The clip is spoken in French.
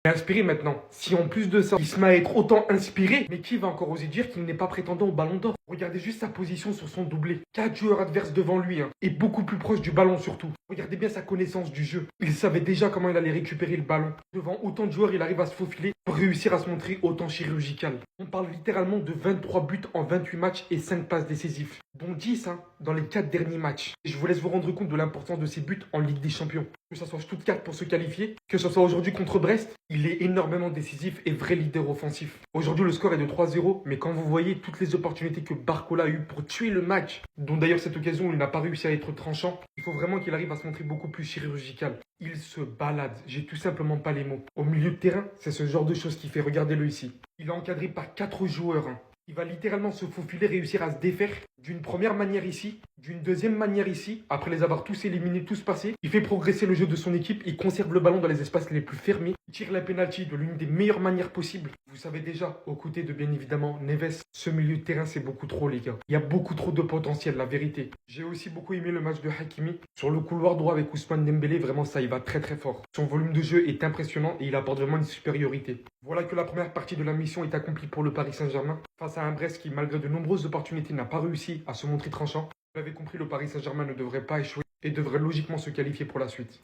Inspiré maintenant. Si en plus de ça, il se met à être autant inspiré, mais qui va encore oser dire qu'il n'est pas prétendant au ballon d'or? Regardez juste sa position sur son doublé. 4 joueurs adverses devant lui, et beaucoup plus proche du ballon surtout. Regardez bien sa connaissance du jeu. Il savait déjà comment il allait récupérer le ballon. Devant autant de joueurs, il arrive à se faufiler pour réussir à se montrer autant chirurgical. On parle littéralement de 23 buts en 28 matchs et 5 passes décisives. Dont 10 dans les 4 derniers matchs. Et je vous laisse vous rendre compte de l'importance de ces buts en Ligue des Champions. Que ce soit Stuttgart pour se qualifier, que ce soit aujourd'hui contre Brest, il est énormément décisif et vrai leader offensif. Aujourd'hui, le score est de 3-0, mais quand vous voyez toutes les opportunités que Barcola a eues pour tuer le match, dont d'ailleurs cette occasion où il n'a pas réussi à être tranchant, il faut vraiment qu'il arrive à se montrer beaucoup plus chirurgical. Il se balade, j'ai tout simplement pas les mots. Au milieu de terrain, c'est ce genre de choses qui fait, regardez-le ici. Il est encadré par 4 joueurs. Il va littéralement se faufiler, réussir à se défaire d'une première manière ici, d'une deuxième manière ici, après les avoir tous éliminés, tous passés. Il fait progresser le jeu de son équipe, il conserve le ballon dans les espaces les plus fermés, il tire la penalty de l'une des meilleures manières possibles. Vous savez déjà, aux côtés de bien évidemment Neves, ce milieu de terrain c'est beaucoup trop les gars. Il y a beaucoup trop de potentiel, la vérité. J'ai aussi beaucoup aimé le match de Hakimi. Sur le couloir droit avec Ousmane Dembélé, vraiment ça il va très très fort. Son volume de jeu est impressionnant et il apporte vraiment une supériorité. Voilà que la première partie de la mission est accomplie pour le Paris Saint-Germain, face à un Brest qui malgré de nombreuses opportunités n'a pas réussi à se montrer tranchant. Vous l'avez compris, le Paris Saint-Germain ne devrait pas échouer et devrait logiquement se qualifier pour la suite.